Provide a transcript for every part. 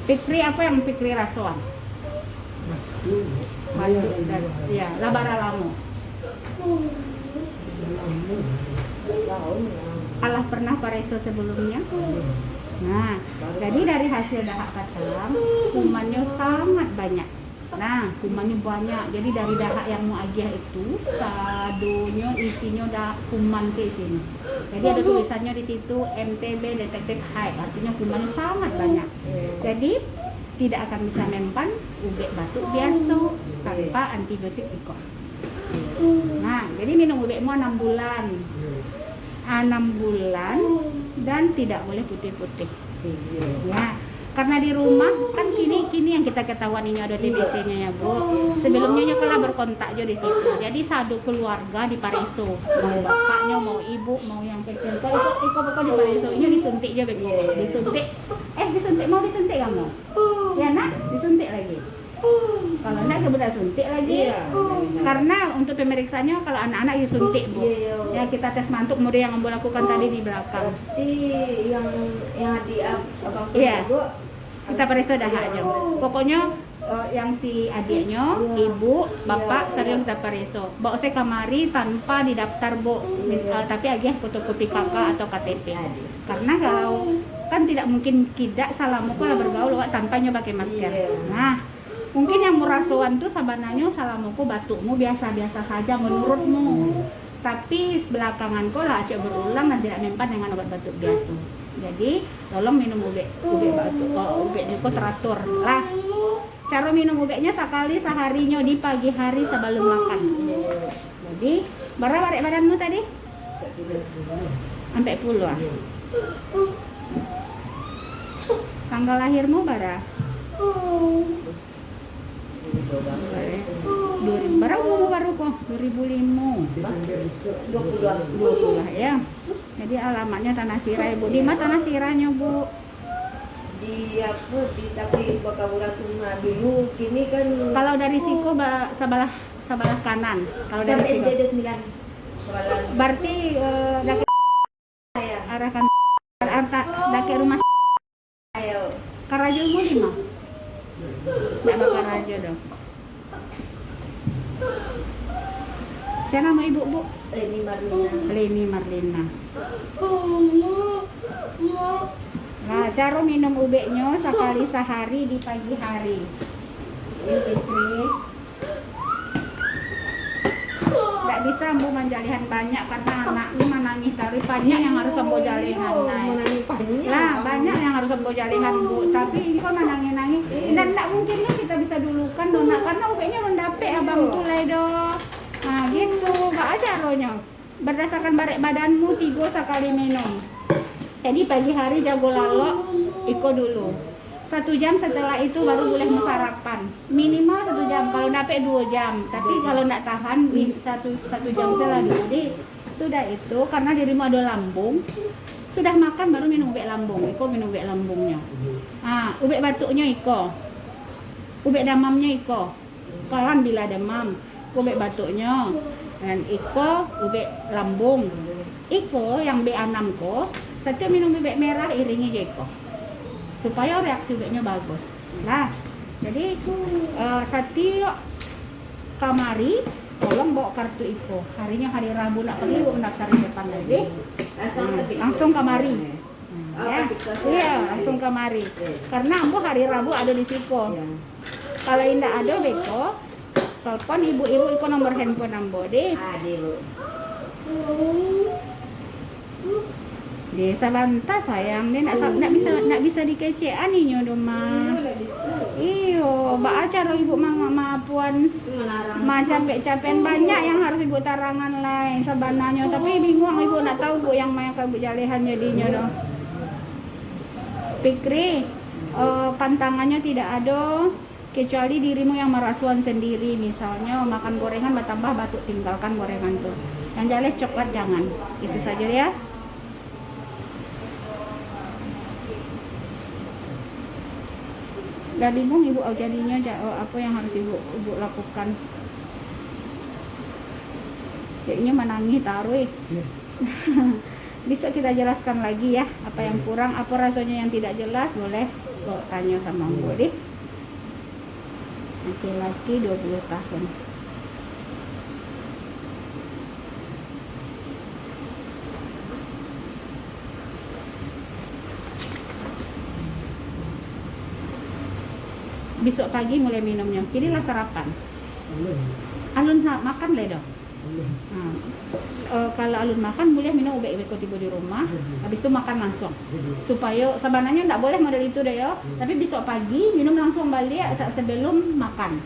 Pikri apa yang pikri rasuan? Batu dan ya labara lamu. Allah pernah pareso sebelumnya. Nah, jadi dari hasil dahak kacang, kumannya sangat banyak. Nah, kumannya banyak. Jadi dari dahak yang mau agiah itu, sadonya isinya kuman sih sini. Jadi ada tulisannya di situ MTB Detected Hive, artinya kumannya sangat banyak. Jadi tidak akan bisa mempan ubek batuk biasa tanpa antibiotik iko. Nah, jadi minum ubekmu 6 bulan. 6 bulan dan tidak boleh putih-putih. Ya, karena di rumah kan kini yang kita ketahuan ini ada TBC-nya ya Bu. Sebelumnya kalah berkontak aja di situ. Jadi satu keluarga di Pareso, mau bapaknya, mau ibu, mau yang kecil. Kalau iko di Pareso ini disuntik aja bego. Disuntik mau disuntik kamu? Ya nak, disuntik lagi. Kalau enggak kemudian suntik lagi. Karena untuk pemeriksaannya kalau anak-anak disuntik Bu. Ya kita tes mantuk kemudian yang Ambo lakukan tadi di belakang. Berarti yang di abang Iya. Kita periksa dah aja. Pokoknya yang si adiknya, ibu, bapak sering kita periksa. Bawa saya kamari tanpa didaftar Bu. Tapi agih fotokopi kakak atau KTP. Karena kalau kan tidak mungkin tidak salah muka lah bergaul tanpa nyoba pakai masker. Nah, mungkin yang merasuan tuh sabananya salah muka batukmu biasa-biasa saja menurutmu. Tapi belakangan kau lah acak berulang dan tidak mempan dengan obat batuk biasa. Jadi tolong minum ubek batuk, ubeknya kau teratur lah. Cara minum ubeknya sekali seharinya di pagi hari sebelum makan. Jadi berapa berat badanmu tadi? Sampai 10 ah. Tanggal lahirmu bara? Berapa umur baru kok? 2005. 20 ya. Jadi alamatnya Tanah Sirah Bu. Di mana Tanah Sirahnya Bu? Di tapi Bakaburan Tuna dulu, kini kan Kalau dari Siko sebelah kanan. Kalau dari Siko. SD 29. Berarti arah kan dake rumah Ayo. Karajomu di mana? Enggak bakal Karajo dong. Siapa nama ibu Bu? Leni Marlina. Nah, cara minum ubeknya sekali sehari di pagi hari. Fitri. Tidak bisa Bu menjalihan banyak karena anaknya menangis dari banyak yang harus sembuh jalihan. Lah banyak yang harus sembuh jalihan Bu. Tapi ini kok menangis-nangis dan tidak mungkin lah kita bisa dulukan dona karena ubeknya mendapek abang tulai do. Nah gitu, Pak aja rohnya. Berdasarkan barek badanmu 3 sekali minum. Jadi pagi hari jago lalok, iko dulu. 1 jam setelah itu baru boleh sarapan. Minimal 1 jam, kalau dapet 2 jam. Tapi kalau tidak tahan, 1 jam setelah dulu. Jadi sudah itu, karena dirimu ada lambung, sudah makan baru minum ubek lambung. Iko minum ubek lambungnya. Ubek batuknya iko. Ubek demamnya iko. Kawan bila demam, ubek batuknya. Dan iko ubek lambung. Iko yang B6 ko, setiap minum ubek merah iringi iko. Supaya reaksi ubeknya bagus. Nah, jadi setiap kamari tolong bawa kartu iko. Harinya hari Rabu nak pergi ibu mendaftar di depan lagi. Langsung kamari. Iya, langsung kamari. Karena ambo hari Rabu ada di Siko. Kalau indah ada beko, telepon ibu-ibu iko nomor handphone ambo deh. Desa Banta sayang dia nak bisa dikecean nih nyodomah. Iyo, ba acara ibu mama puan capek-capekan banyak yang harus ibu tarangan lain sebenarnya tapi bingung ibu nak tahu bu yang main ibu jalehan jadinya dong. Pikri pantangannya tidak ada kecuali dirimu yang merasuan sendiri, misalnya makan gorengan bertambah batuk tinggalkan gorengan tuh. Yang jale coklat jangan. Itu saja ya. Udah bingung ibu jadinya apa yang harus ibu lakukan? Kayaknya menangis taruh. Bisa kita jelaskan lagi ya apa yang kurang, apa rasanya yang tidak jelas boleh Kok tanya sama Bu deh. Laki-laki 20 tahun. Besok pagi mulai minumnya. Kini lah sarapan. Alun makan le dong. Nah, kalau alun makan boleh minum ubek-ubek tiba di rumah. Habis itu makan langsung. Supaya sebenarnya enggak boleh model itu deh yo. Tapi besok pagi minum langsung balik sebelum makan.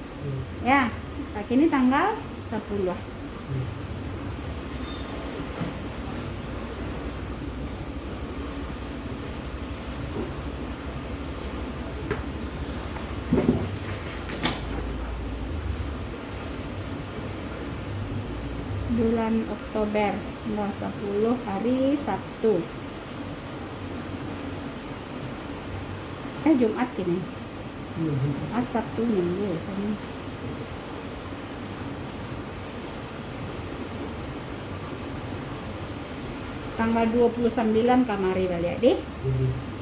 Ya. Nah, kini tanggal 10. Bulan Oktober tanggal 10 hari Sabtu. Jumat kini. Jumat, Sabtu, Minggu Senin. Tanggal 29 kamari balik deh.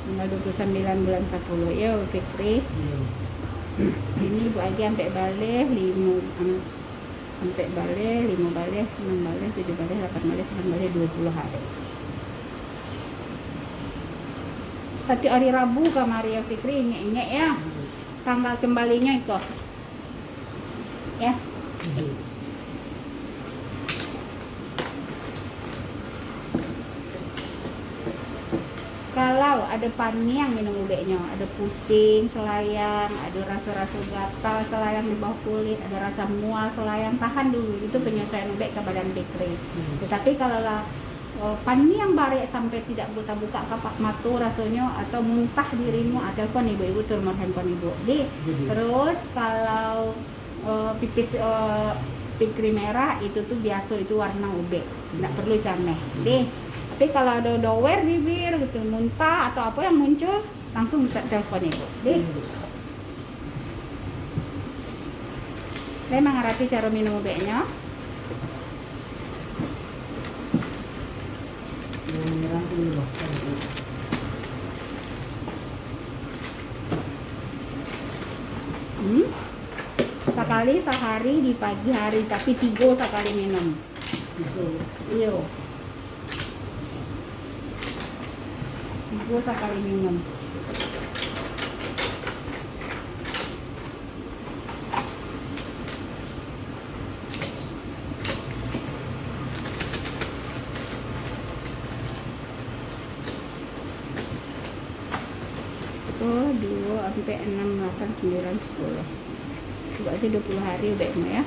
Tanggal 29 bulan 10 ya Fikri. Ini Bu Agi sampai balik 5 sampai balik 5 balik 6 balik 7 balik 8 balik 9 balik 20 hari. Satu hari Rabu kamari ya Fikri ingat ya. Tanggal kembalinya itu. Ya. Kalau ada paniang minum ubeknya, ada pusing, selayang, ada rasa-rasa gatal, selayang di bawah kulit, ada rasa mual, selayang, tahan dulu. Itu penyesuaian ubek ke badan Fikri. Tetapi kalau paniang barek sampai tidak buka-buka kapak mata rasanya atau muntah dirimu, telepon ibu-ibu turun handphone ibu. Terus kalau pipis Fikri merah itu tuh biasa itu warna ubek, tidak perlu cameh. Tapi kalau ada dower bibir gitu, muntah atau apa yang muncul, langsung telepon ibu. Saya mengerti cara minum ubeknya. Sekali sehari di pagi hari, tapi 3 sekali minum. Iya. 3 sekali minum. Oh, 2 sampai 6, 8, 9, 10. Coba aja 20 hari udah ya.